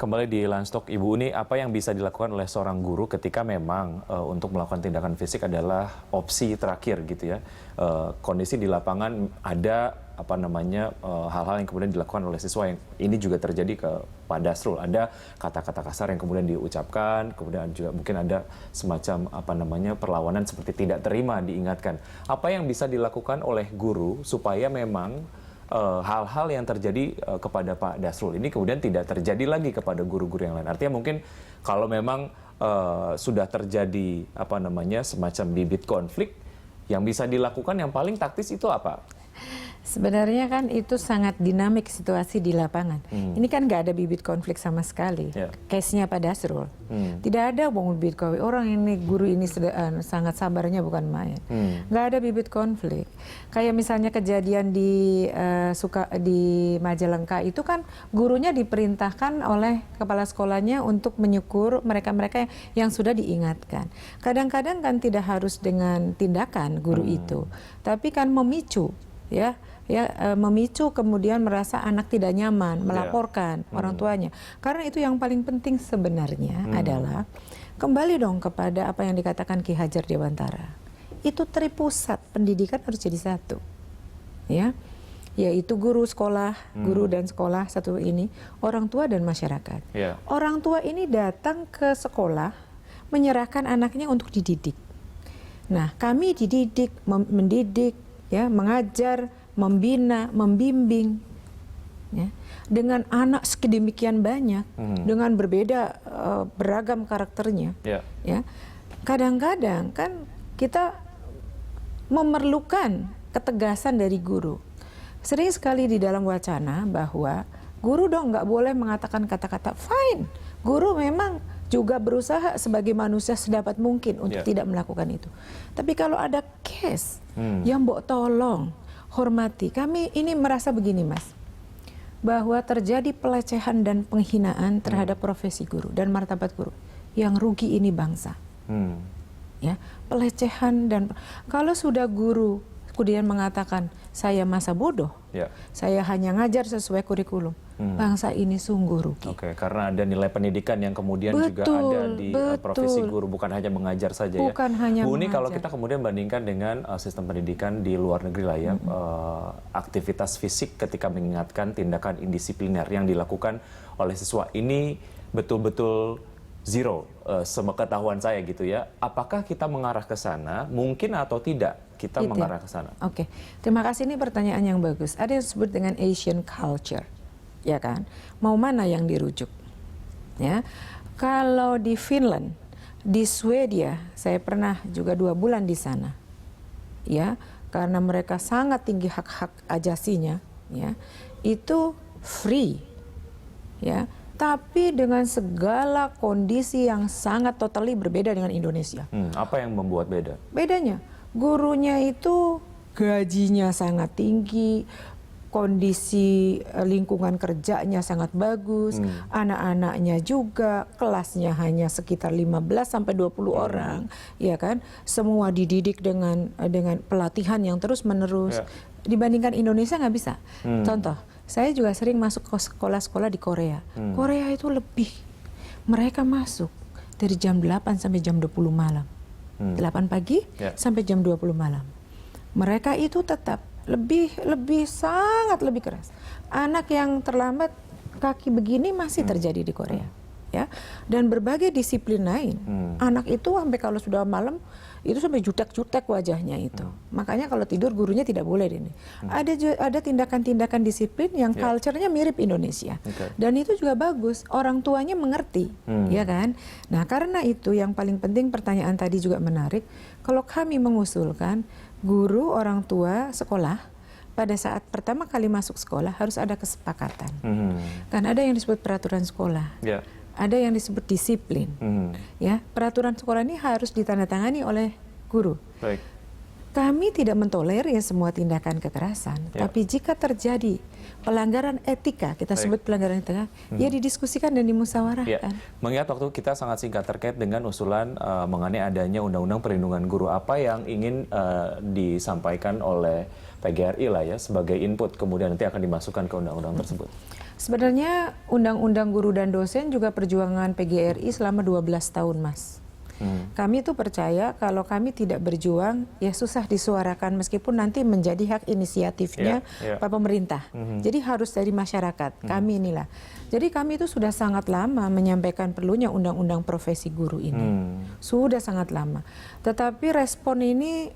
Kembali di Landstalk, Ibu Uni, apa yang bisa dilakukan oleh seorang guru ketika memang untuk melakukan tindakan fisik adalah opsi terakhir gitu ya? Kondisi di lapangan ada hal-hal yang kemudian dilakukan oleh siswa yang ini juga terjadi ke Pak Dasrul. Ada kata-kata kasar yang kemudian diucapkan, kemudian juga mungkin ada semacam perlawanan seperti tidak terima diingatkan. Apa yang bisa dilakukan oleh guru supaya memang hal-hal yang terjadi kepada Pak Dasrul ini kemudian tidak terjadi lagi kepada guru-guru yang lain. Artinya mungkin kalau memang sudah terjadi semacam bibit konflik, yang bisa dilakukan yang paling taktis itu apa? Sebenarnya kan itu sangat dinamik situasi di lapangan. Ini kan nggak ada bibit konflik sama sekali. Case-nya Pak Dasrul. Tidak ada bibit konflik. Orang ini, guru ini sangat sabarnya bukan main. Nggak ada bibit konflik. Kayak misalnya kejadian di Majalengka itu kan gurunya diperintahkan oleh kepala sekolahnya untuk menyukur mereka-mereka yang sudah diingatkan. Kadang-kadang kan tidak harus dengan tindakan guru itu, tapi kan memicu. Memicu kemudian merasa anak tidak nyaman, melaporkan orang tuanya. Karena itu yang paling penting sebenarnya adalah kembali dong kepada apa yang dikatakan Ki Hajar Dewantara. Itu tripusat pendidikan harus jadi satu, yaitu guru sekolah, guru dan sekolah satu ini, orang tua dan masyarakat. Orang tua ini datang ke sekolah menyerahkan anaknya untuk dididik. Nah, kami dididik, mendidik, mengajar, membina, membimbing, dengan anak sedemikian banyak, dengan berbeda beragam karakternya. Kadang-kadang kan kita memerlukan ketegasan dari guru. Sering sekali di dalam wacana bahwa guru dong nggak boleh mengatakan kata-kata fine. Guru memang juga berusaha sebagai manusia sedapat mungkin untuk tidak melakukan itu. Tapi kalau ada case yang mbok tolong, hormati. Kami ini merasa begini, Mas, bahwa terjadi pelecehan dan penghinaan terhadap profesi guru dan martabat guru. Yang rugi ini bangsa. Pelecehan dan kalau sudah guru kemudian mengatakan saya masa bodoh, saya hanya ngajar sesuai kurikulum, bangsa ini sungguh rugi. Karena ada nilai pendidikan yang kemudian juga ada di profesi guru, bukan hanya mengajar saja. Bukan hanya Bu Uni, mengajar. kalau kita kemudian bandingkan dengan sistem pendidikan di luar negeri lah ya, aktivitas fisik ketika mengingatkan tindakan indisipliner yang dilakukan oleh siswa ini betul-betul zero, sepengetahuan saya gitu ya. Apakah kita mengarah ke sana? Mungkin atau tidak kita mengarah ke sana? Terima kasih, ini pertanyaan yang bagus. Ada yang disebut dengan Asian culture, ya kan? Mau mana yang dirujuk? Kalau di Finland, di Swedia, saya pernah juga 2 bulan di sana, karena mereka sangat tinggi hak-hak ajasinya, itu free, tapi dengan segala kondisi yang sangat totally berbeda dengan Indonesia. Apa yang membuat beda? Bedanya, gurunya itu gajinya sangat tinggi, kondisi lingkungan kerjanya sangat bagus, anak-anaknya juga, kelasnya hanya sekitar 15-20 orang, ya kan? Semua dididik dengan pelatihan yang terus-menerus. Dibandingkan Indonesia nggak bisa. Contoh, saya juga sering masuk ke sekolah-sekolah di Korea. Korea itu lebih, mereka masuk dari jam 8 sampai jam 20 malam. 8 pagi sampai jam 20 malam. Mereka itu tetap sangat lebih keras. Anak yang terlambat kaki begini masih terjadi di Korea. Dan berbagai disiplin lain. Anak itu sampai kalau sudah malam itu sampai jutek-jutek wajahnya itu. Makanya kalau tidur gurunya tidak boleh ini. Ada tindakan-tindakan disiplin yang culture-nya mirip Indonesia. Dan itu juga bagus. Orang tuanya mengerti, ya kan? Nah, karena itu yang paling penting, pertanyaan tadi juga menarik. Kalau kami mengusulkan guru, orang tua, sekolah pada saat pertama kali masuk sekolah harus ada kesepakatan. Kan ada yang disebut peraturan sekolah. Ada yang disebut disiplin. Peraturan sekolah ini harus ditandatangani oleh guru. Kami tidak mentolerir semua tindakan kekerasan, tapi jika terjadi pelanggaran etika, kita sebut pelanggaran etika, ya didiskusikan dan dimusyawarahkan. Mengingat waktu kita sangat singkat terkait dengan usulan mengenai adanya Undang-Undang Perlindungan Guru, apa yang ingin disampaikan oleh PGRI lah ya sebagai input kemudian nanti akan dimasukkan ke undang-undang tersebut? Sebenarnya Undang-Undang Guru dan Dosen juga perjuangan PGRI selama 12 tahun, Mas. Kami tuh percaya kalau kami tidak berjuang, ya susah disuarakan meskipun nanti menjadi hak inisiatifnya Pak pemerintah. Jadi harus dari masyarakat, kami inilah. Jadi kami itu sudah sangat lama menyampaikan perlunya undang-undang profesi guru ini. Sudah sangat lama. Tetapi respon ini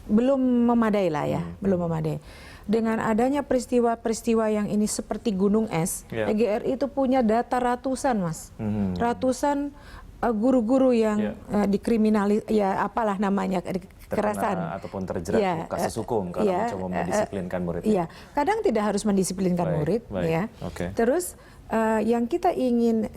belum memadai lah ya, belum memadai. Dengan adanya peristiwa-peristiwa yang ini seperti gunung es, PGRI itu punya data ratusan, Mas. Ratusan guru-guru yang dikriminalis, ya apalah namanya, kekerasan ataupun terjerat kasus hukum karena mencoba mendisiplinkan murid. Iya, kadang tidak harus mendisiplinkan murid, ya. Terus yang kita ingin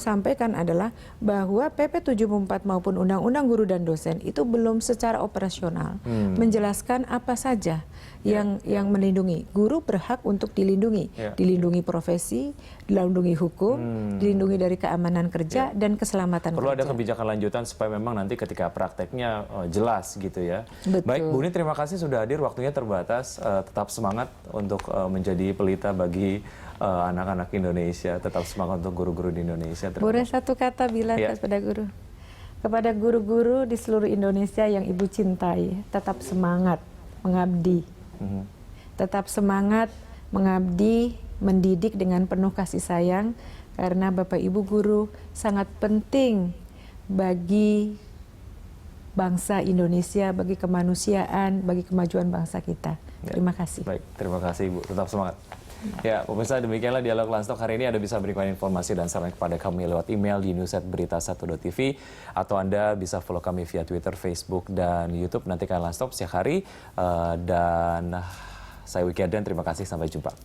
sampaikan adalah bahwa PP 74 maupun Undang-Undang Guru dan Dosen itu belum secara operasional menjelaskan apa saja yang melindungi. Guru berhak untuk dilindungi, dilindungi profesi, dilindungi hukum, dilindungi dari keamanan kerja dan keselamatan Perlu kerja. ada kebijakan lanjutan supaya memang nanti ketika prakteknya jelas gitu ya. Betul. Baik, Bu Uni, terima kasih sudah hadir, waktunya terbatas. Tetap semangat untuk menjadi pelita bagi anak-anak Indonesia, tetap semangat untuk guru-guru di Indonesia. Boleh satu kata bilang kepada guru? Kepada guru-guru di seluruh Indonesia yang Ibu cintai, tetap semangat mengabdi. Tetap semangat mengabdi, mendidik dengan penuh kasih sayang, karena Bapak Ibu guru sangat penting bagi bangsa Indonesia, bagi kemanusiaan, bagi kemajuan bangsa kita. Terima kasih. Baik, terima kasih Ibu, tetap semangat. Ya, pemirsa, demikianlah dialog Landstalk hari ini. Anda bisa berikan informasi dan saran kepada kami lewat email di news@berita1.tv atau Anda bisa follow kami via Twitter, Facebook, dan YouTube. Nantikan Landstalk setiap hari. Dan saya Wiki Adrian, terima kasih, sampai jumpa.